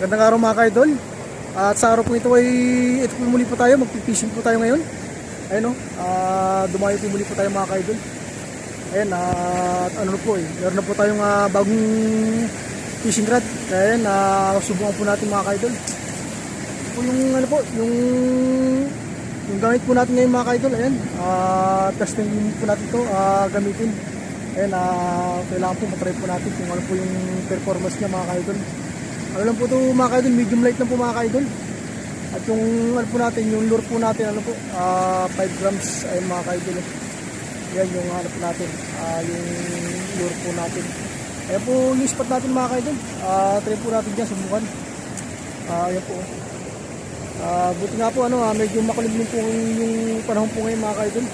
Magandang araw mga ka-idol. At sa araw po ito ay ito po muli po tayo, magpipishing po tayo ngayon. Ayun o, dumayo po muli po tayo mga ka-idol. Ayan, at ano po meron na po tayong bagong fishing rod. Ayan, subukan po natin mga ka-idol. Ito po yung ano po, yung gamit po natin ngayon mga ka-idol. Ayan, testing po natin ito gamitin. Ayan, kailangan po matry po natin kung ano po yung performance niya mga ka-idol. Ano lang po ito mga ka-idol, medium light lang po mga ka-idol. At yung ano po natin, yung lure po natin, ano po, 5 grams ay mga ka-idol. Yan yung ano po natin, yung lure po natin. Ayan po yung spot natin mga ka-idol. Try po natin dyan, subukan. Ayan po. Buti nga po, medyo makulimlim po yung panahon po ngayon mga ka-idol.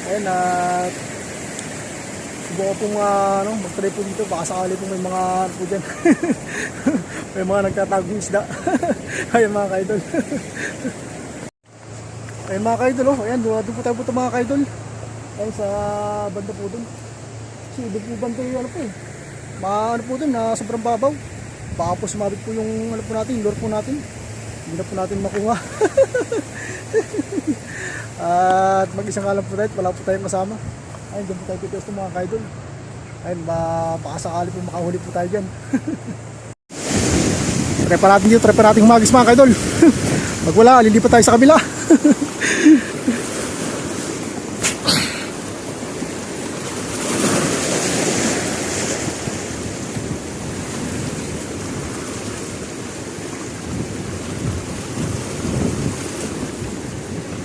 Ayan, subukan pong mag-try po dito, baka sakali po may mga ano po dyan. May mga nagtatagong isda. Ayan mga ka-idol. Ayan mga ka-idol, ayan, doon po tayo po ito mga ka-idol. Ayan sa banda po doon. Kasi doon po banda yung ano po ano po doon, sobrang babaw. Baka po sumabit po yung ano po natin, yung lure po natin. Hindi na po natin makuha. At mag-isang alam po tayo, wala po tayong kasama. Ayun, dyan po tayo pitesto mga ka-idol. Ayun, baka sakali po makahuli po tayo dyan. Try pa natin dito, try pa natin humagis mga ka-idol. Pag wala, lilipat tayo sa kabila.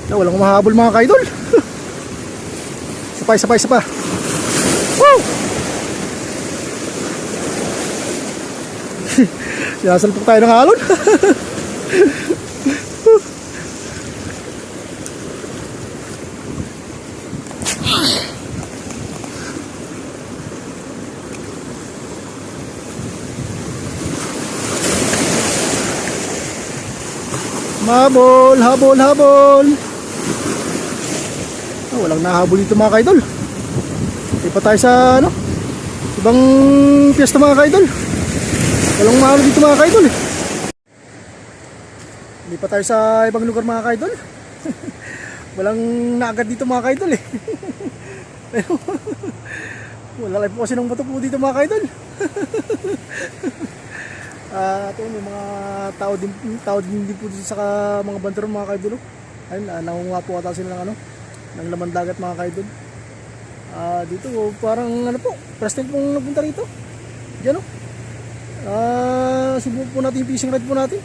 Walang mahabol mga ka-idol. Sabay. Woo! Sinasalpok tayo ng alon. Habol. Walang nahabol dito mga ka-idol. Hindi pa tayo sa ibang piyesta mga ka-idol. Walang mahalo dito mga ka-idol Hindi pa tayo sa ibang lugar mga ka-idol. Walang naagad dito mga ka-idol Wala lang po kasi ng bato po dito mga ka-idol. At may mga tao din po dito sa mga bandaron mga ka-idol. Ayun, nangunguha po ata sila ng laman dagat mga ka-idol. Dito parang first time pong nagpunta rito. Diyan subukan po natin yung fishing rod po natin.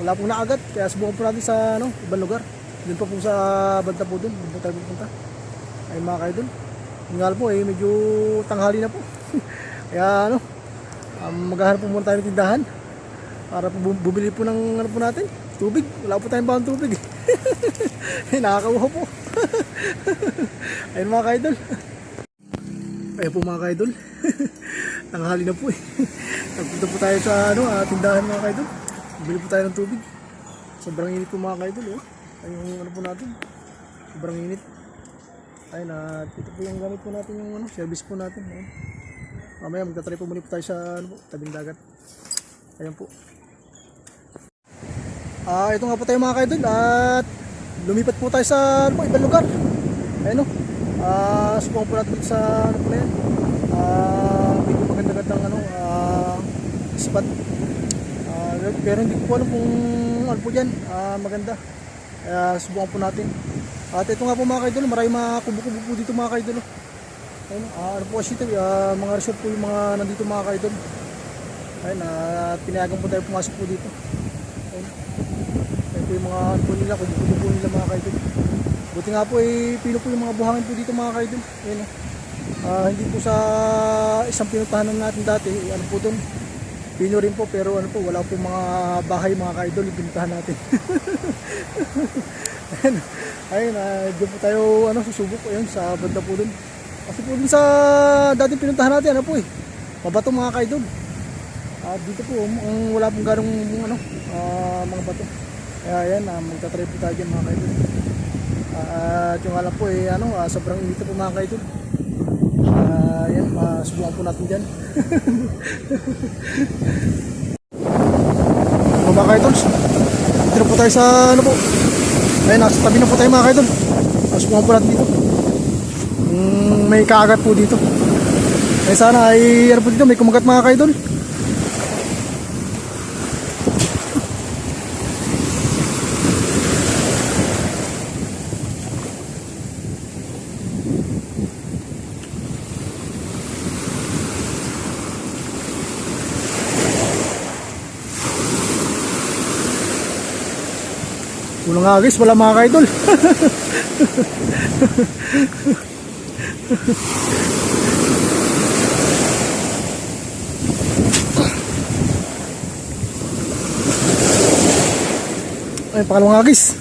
Wala pong naagat, kaya subukan po natin sa ibang lugar. Doon pa po sa banda po doon po tayo pupunta. Ay mga ka-idol, hingal po medyo tanghali na po. Kaya maghahanap po muna tayo ng tindahan para po bumili po ng po natin, tubig. Wala po tayong bawang tubig nakakauhaw po. Ayun mga ka-idol. Ayun po mga ka-idol. Tanghali na po Nagpunta po tayo sa tindahan mga ka-idol. Bili po tayo ng tubig. Sobrang init po mga ka-idol Ayun po natin. Sobrang init. Ayun, ito po yung gamit po natin, yung service po natin. Mamaya magtatry po muli po tayo sa tabing dagat. Ayun po. Ito nga po tayo mga ka-idol. At lumipat po tayo sa ibang lugar. Ayun subukan po natin sa po na yan. Medyo maganda-gandang spot. Pero hindi ko po alam kung ano po dyan maganda. Subukan po natin. At ito nga po mga ka-idol, maraming mga kubo-kubo po dito mga ka-idol. Ayun, ano po kasi ito, mga resort po yung mga nandito mga ka-idol. Ayun, pinayagan po tayo pumasok po dito. Ayun. Ayun po yung mga ano po nila, kubo-kubo po nila mga ka-idol. Buti nga po pilo po yung mga buhangin po dito mga ka-idol. Ayun, hindi po sa isang pinuntahanan natin dati, ano po doon, pino rin po, pero wala po mga bahay mga ka-idol yung pinuntahan natin. Ayun, doon po tayo susubok ayun sa banda po doon. Kasi po dun sa dating pinuntahan natin, mabato mga ka-idol. Dito po wala pong ganong mga bato. Kaya ayan, magtatry po tayo dyan mga ka-idol. At yung alam po sobrang init po mga ka-idol. Ayan, subukan po natin dyan. mga kaidol. Dito na po tayo sa ano po. Ayun, nasa tabi na po tayo mga kaidol. Tapos po natin dito. May kaagat po dito. Ay sana ay ano po dito, may kumagat mga kaidol. Walang agis, wala mga kaidol. Ay, pangalawang agis.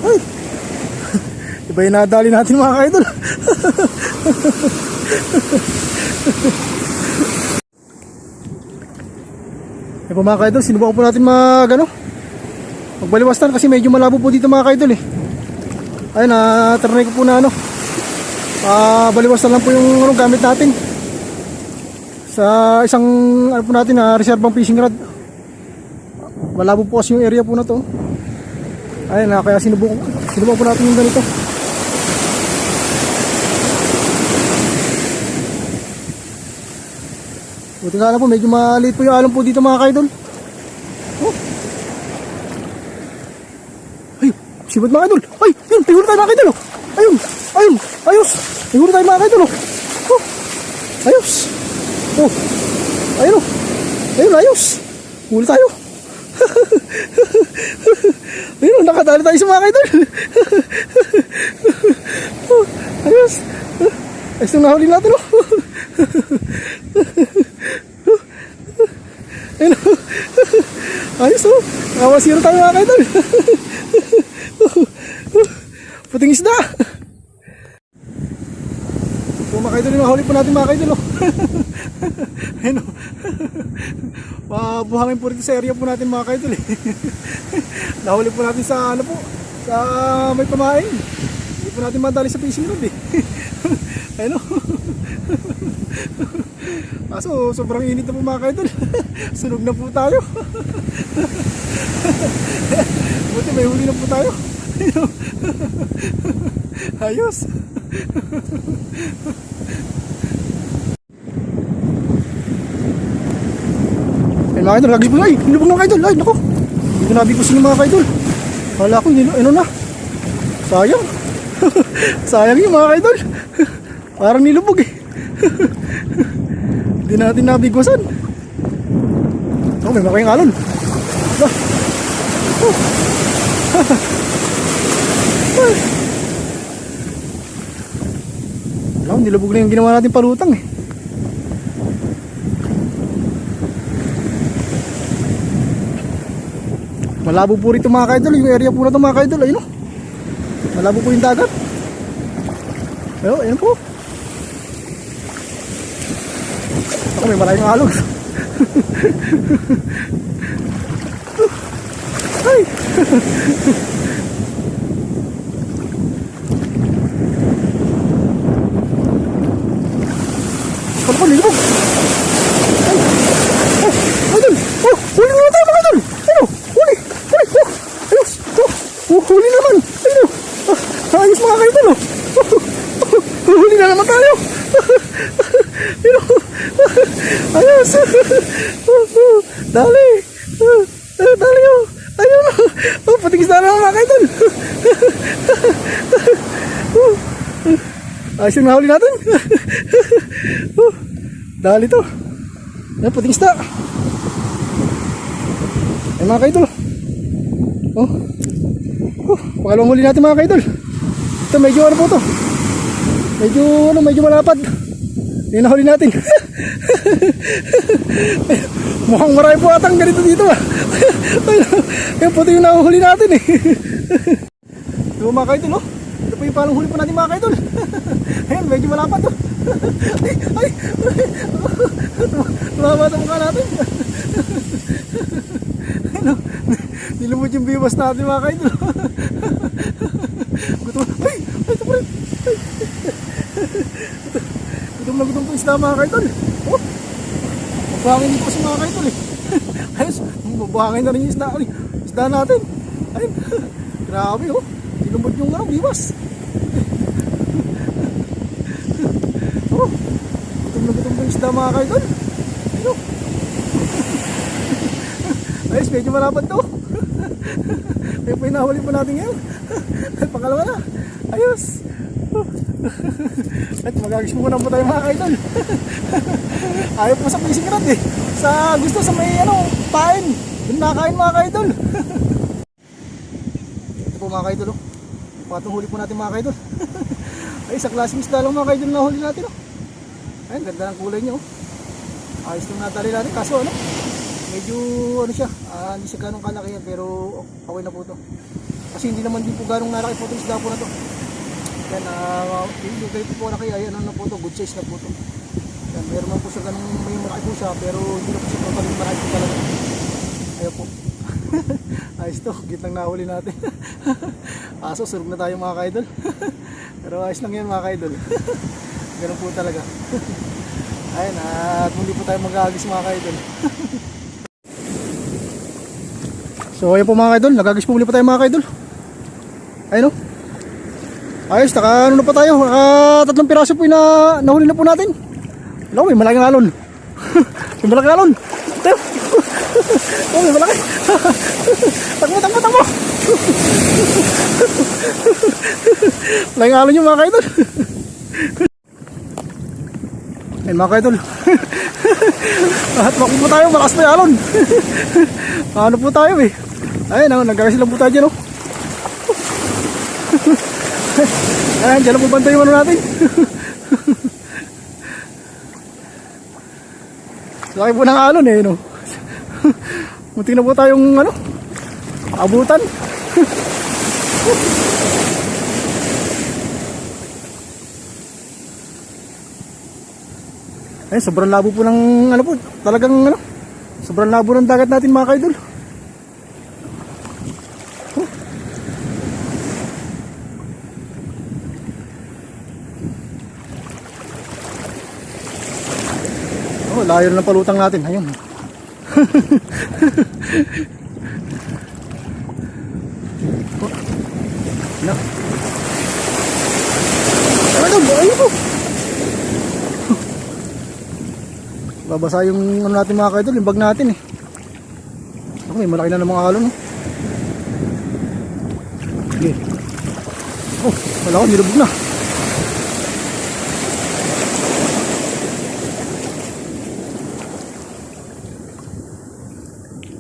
Ay, iba yung nadali natin mga kaidol. Ay po mga kaidol, sinubukan po natin magbaliwastan kasi medyo malabo po dito mga kaidol eh. Ayun, trinay ko po na baliwastan lang po yung gamit natin sa isang ano po natin reservang fishing rod. Malabo po kasi yung area po na to. Ayun, kaya sinubukan po natin yung ganito. Buti nga lang po, medyo maliit po yung alon po dito mga kaidol. Oh. Ay, sibad mga kaidol. Ay, yun, tinguro tayo mga kaidol. Oh. Ayun, ayun, ayos. Tinguro tayo mga kaidol. Oh. Ayos. Oh. Ayun oh. Ayun, ayos. Huli tayo. Ayun, nakadali tayo sa mga kaidol. Oh. Ayos. Ayos nung nahuli natin oh. Ayun oh. Ayos oh. Nakawasiro tayo mga kaidol. Puting isda. So mga kaidol, yung mahuli po natin mga kaidol oh. Ayun oh. Mabuhangin po rito sa area po natin mga kaidol eh. Nahuli po natin sa ano po, sa may pamain. Hindi po natin madali sa fishing rod eh. Ayun oh. Kaso sobrang init na po mga kaidol. Sunog na po tayo. Buti may huli na po tayo. Ayos. Ay mga kaidol, lagi po na. Ay, nilubog na kaidol. Ay, naku. Hindi ko nabigusin yung mga kaidol. Kala ko, ano na. Sayang. Sayang yung mga kaidol. Parang nilubog eh. Hindi natin nabigusan. Oh, may makayang alon. Alam, nilubog na yung ginawa natin palutang eh. Malabo po rito mga kaidol, yung area po na ito mga kaidol. Ayun o, malabo po yung dagat. Ayun po. Ako, may maraming alog. Ay. Ano po, nilubog. Ay. Ay, idol. Oh, huli naman tayo mga idol. Ayun, huli. Huli. Oh, ayos. Oh, huli naman. Ayun. Ayos mga kaidol. Huli na naman tayo. Ayun. Ayos. Dali. Dali oh. Ayun. Oh, patigis na naman mga kaidol. Ayos yung nahuli natin. Dali to. Ayun, patigis na. Ayun mga kaidol. Oh. Pangalawang huli natin mga kaidol. Ito medyo ano po to. Medyo malapad. Yung nahuli natin. Mukhang marami po atang ganito dito ah. Yung puti yung nahuhuli natin eh. Ito mga kaidol oh. Ito po yung palang huli po natin mga kaidol. Ayun, medyo malapad oh. Ay. Tumama sa mukha natin. Nilimot yung biwas natin mga kaidol. Gutom. Ay! Ay! Ito pa rin! Ay! Gutom na gutom po isda mga kaidol. Oh! Mabangin din po kasi mga kaidol eh. Ayos! Mabangin na rin yung isda. Isda natin. Ayun. Grabe oh. Nilimot yung biwas. Oh! Gutom na gutom po isda mga kaidol. Ayun. Ayos, medyo malapad to. May pinahuli pa natin ngayon. Pangalawa na. Ayos. At magagis muna po tayo mga kaidol. Ayaw po sa fishing rod eh. Sa gusto sa may pain. Doon nakain mga kaidol. Ito po mga kaidol. Patong huli po natin mga kaidol. Ay, sa klaseng isda lang mga kaidol na huli natin. Ayun, ganda ng kulay niya. Ayos itong natali natin. Kaso medyo siya, hindi siya ganong kalaki yan, pero okay na po to. Kasi hindi naman din po ganong nalaki po itong isda po na to. Yan, hindi ganito po kalaki, ayan na po to, good size na po to. Yan, meron man po siya ganong may malaki po siya, pero hindi na po siya totally malaki po talaga. Ayan po. Ayos to, gitnang nahuli natin. Aso, surog na tayo mga kaidol. Pero ayos lang yan mga kaidol. Ganun po talaga. Ayun, at muli po tayo mag-aagis mga kaidol. So ayun po mga kaidol, nagagis po muli pa tayo mga kaidol. Ayun o. Ayos, na pa tayo. 3 piraso po yung nahuli na po natin. Alam, may malaking alon. May malaking alon. Tayo. Oh, may malaki. Takbo. Malaking alon yung mga kaidol. Ayun mga kaidol. At makul po tayo, malakas na yung alon. Ano po tayo eh. Ayun, nagkakasi lang po tayo dyan. Ayan, dyan lang po bantay yung natin. Laki po ng alon eh. Muntik na po tayong abutan. Ayun, sobrang labo po ng po, talagang sobrang labo ng dagat natin mga kaidol. Oh, layo na ng palutang natin. Ayun. Oh. No. Ayun po. Babasa yung natin mga kaidol, yung bag natin eh. Ako, may malaki na ng mga alon. Sige. Oh, wala ko, nilubog na.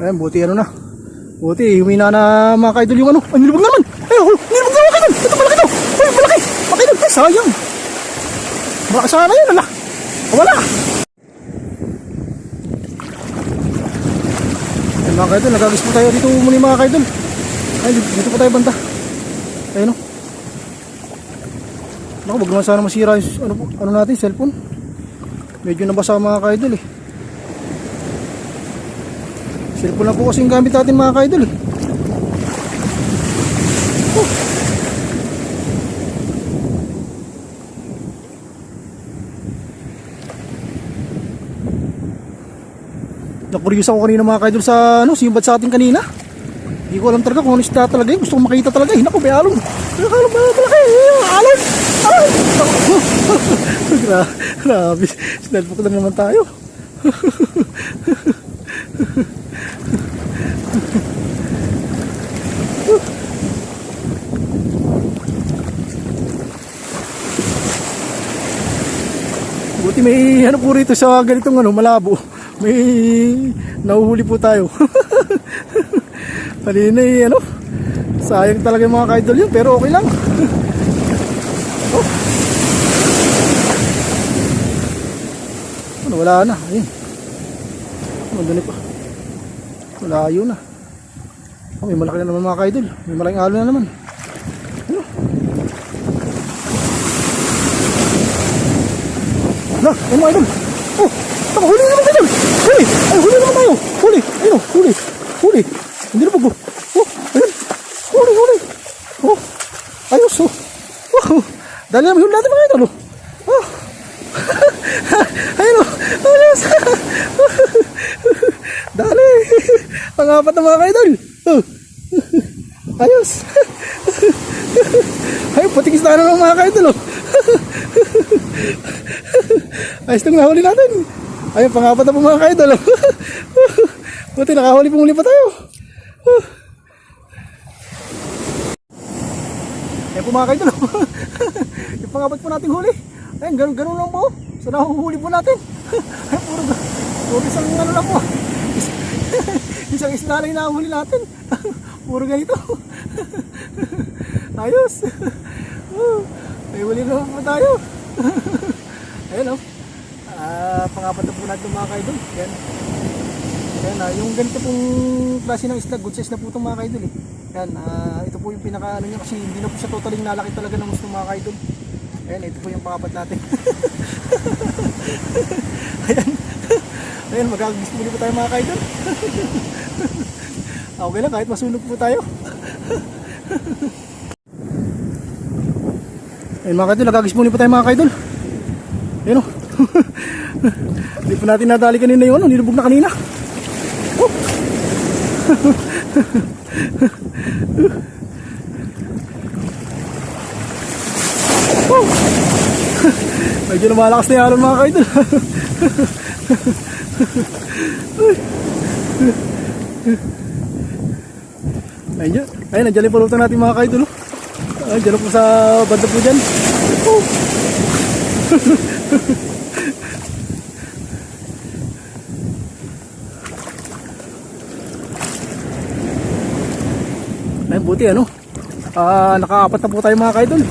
Ayan, buti na. Buti, humina na mga kaidol yung Ay, nilubog na naman! Ay, nilubog na mga kaidol! Ito, malaki to! Ay, malaki! Mga kaidol, ay, sayang! Malaki sana yun, ala! Wala! Ayan mga kaidol, nagagis po tayo dito muna mga kaidol. Ay, dito po tayo banta. Ayun o. Naku, wag naman sana masira yung natin, cellphone. Medyo nabasa mga kaidol eh. Cellphone na po kasing gamit natin mga kaidol. Nakuryos ako kanina mga kaidol sa simbat sa atin kanina. Hindi ko alam talaga kung ano isda talaga eh. Gusto ko makita talaga eh. Naku, may alon. Alon ba malaki? Alon! Alon! Grabe. Snellbook lang naman tayo. Buti may po rito sa ganitong malabo. May nahuhuli po tayo. Kanina sayang talaga yung mga kaidol yun, pero okay lang. Oh. Wala na. Ayun. Doon pa. Malayo na. Oh, may malaki na naman mga kaidol. May malaking alon na naman. Ayun mga idol. Oh, huli naman kayo. Huli naman tayo. Huli. Ayun, huli. Hindi na bago. Oh, ayun. Huli, huli. Oh, ayos, oh. Oh, dali namin huli natin mga idol, oh. Oh. Ayun, oh. Ayos. Dali. Pang-apat na mga idol. Oh. Ayos. Ayun, puting isda na ng mga idol, oh. Ayos itong nahuli natin. Ayun, pang-apat na po mga idol, oh. Buti nakahuli pong huli pa tayo. Ayun po mga idol, oh. Yung pang-apat po nating huli. Ayun, ganun lang po. So nahuhuli po natin. Ayun, puro isang ano lang po. Isang isda lang yung nahuhuli natin. Puro ganito. Ayos. May huli naman po tayo. Ayun, oh. Pang-apat na po natin mga kaidol. Yan. Yan, yung ganito pong klase ng isda, good size na po itong mga kaidol, eh. Yan, ito po yung pinaka ano niya, kasi hindi na po siya totally nalaki talaga ng gusto mga kaidol. Ayan, ito po yung pang-apat natin. Ayan. Ayan, magagis muli po tayo mga kaidol. Okay lang, kahit masunog po tayo. Ayan mga kaidol, nagagis muli po tayo mga kaidol. Ayan, oh. Hindi po natin nadali kanina yung ano, nilubog na kanina. Oh. Oh. Medyo lumalakas na yung alon mga kaidol. Ayun, ayun, nandiyan yung pulutan natin mga kaidol. Ayun, dyan po sa banda po dyan. Oh. Ay, buti ano. Nakaapat na po tayo mga kaidol.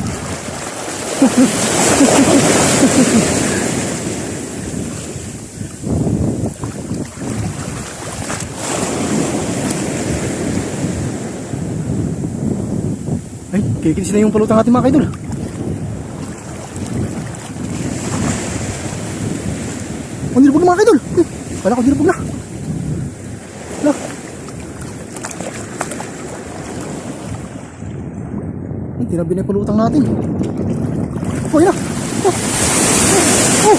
Ay, kikinis na yung pulutang natin mga kaidol. Oh, nilubog na mga kaidol. Wala ko, nilubog na. Wala. Ay, tinabi na yung pulutang natin. Oh, yun na. Oh. Oh.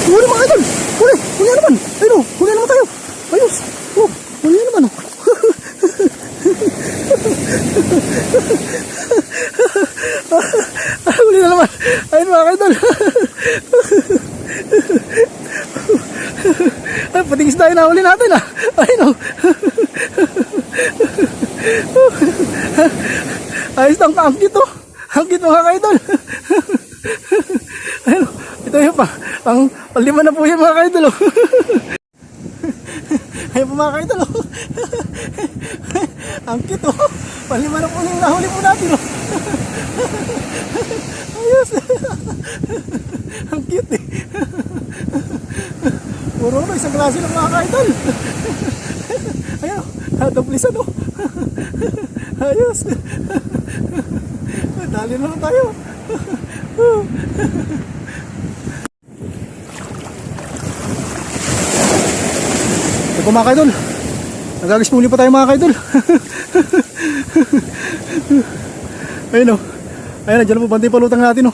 Huli mga kaidol. Huli. Huli naman. Ayun o. Huli naman tayo. Ayos. Oh. Huli naman o. Huli na naman. Ayun mga kaidol. Ay, pating isda yung nahuli natin ah. Ayun o. Ayos na ang cute o. Ang cute mga kaidol. Ayun, ito yung pang-lima na po yan mga kaidol. Ayun po mga kaidol. Ang cute o. Pang-lima na po yung nahuli po natin o. Ayos. Ang cute eh. Puro na isang klase ng mga kaidol. Ayun, nadaplisan o. Ayos. Dali na lang tayo. Ito po mga kaidol. Nagagis muli pa tayo mga kaidol. Ayun o. Ayun, nandiyan po bantay palutang natin o.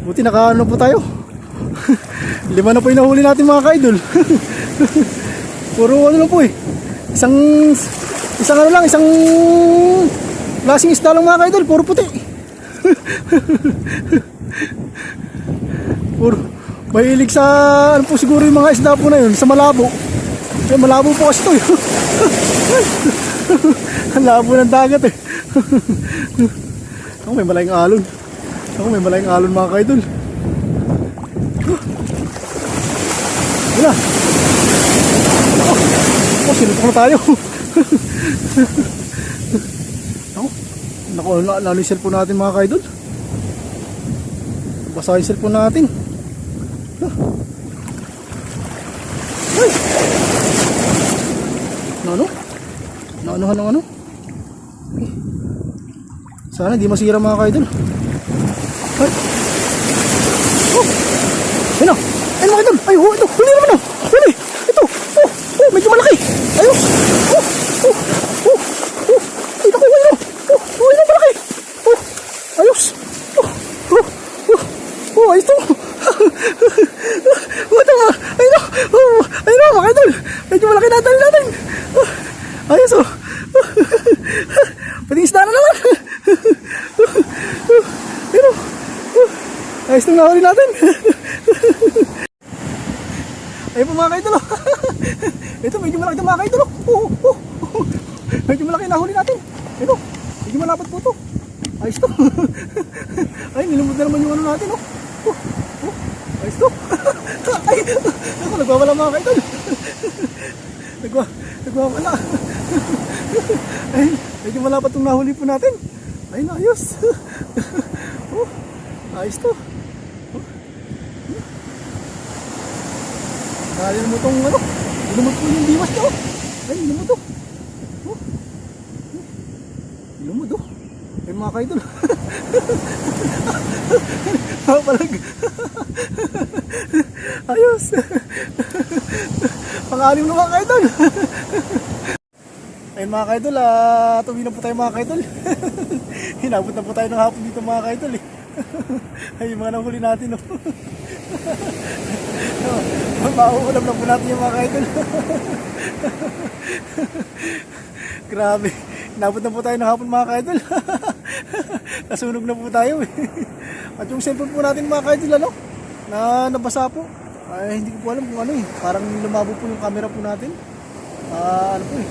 Buti nakaano po tayo. 5 na po yung nahuli natin mga kaidol. Puro ano lang po eh. Isang ano lang, isang klaseng isda lang mga kaidol, puro puti. Puro mahilig sa ano po siguro yung mga isda po na yun, sa malabo. Eh, malabo po kasi ito eh. Ang labo ng dagat eh. Ako may malayang alon. Ako may malayang alon mga kaidol. Yun na. Oh, sinutok na tayo. Naku, lalo yung cellphone natin mga kaidol. Basa yung cellphone natin. Ay! Ano? Naanuhan ng ano? Sana di masira mga kaidol. Ay! Oh! Ayun na! Ayun mga kaidol! Ay, oh, ito! Huli naman o! Huli! Ito! Oh! Oh! Medyo malaki! nadali natin. Ayos oh. Pwedeng isda na naman. Pero, ayos itong nahuli natin. Ayun po mga kaidol. Ito medyo malaki ito mga kaidol. Medyo malaki nahuli natin. Ito, medyo malapad po ito. Ayos ito. Ay, nilumod na naman yung ano natin. Ayos ito. Ay, ako nagwawala mga kaidol. Nagwawala. Ay, medyo malapad itong nahuli po natin. Ayun, ayos. Ayos ito. Nilumod itong ano. Nilumod po yung diwas niya. Ay, nilumod ito. Nilumod oh. Ay mga kaidol. Palag. Ayos. Pang-alim na mga kaidol. Ayun mga kaidol, tuwi na po tayo mga kaidol. Hinabot na po tayo ng hapon dito mga kaidol eh. Ay yung mga nahuli natin oh. Mauulam na po natin yung mga kaidol. Grabe. Hinabot na po tayo ng hapon mga kaidol. Nasunog na po tayo eh. At yung cellphone po natin mga kaidol ano, na nabasa po. Ay hindi ko po alam kung ano eh. Parang lumabo po yung camera po natin. Ano po eh.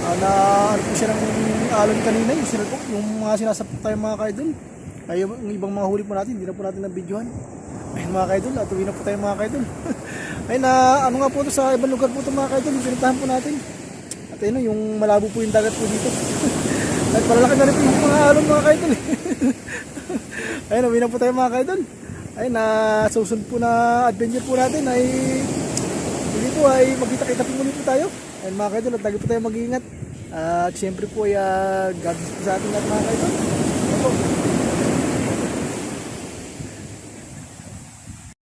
Na ano po siya ng alon kanina yung sinapok, yung mga sinasapok tayo mga kaidol. Ay yung ibang mga huli po natin, hindi na po natin nabidyohan. Ayun mga kaidol, at uwi na po tayo mga kaidol. Ayun ano nga po ito sa ibang lugar po ito mga kaidol, yung pinuntahan po natin. At ayun yung malabo po yung dagat po dito. At palalaki na rin po yung mga alon mga kaidol. Ayun, uwi na po tayo mga kaidol. Ayun, susunod po na adventure po natin ay hindi po ay magkita-kita po muli po tayo. Ayun mga kaidol, at lagi po tayo mag-iingat. At syempre po ay God bless po sa ating lahat mga kaidol. Ano po?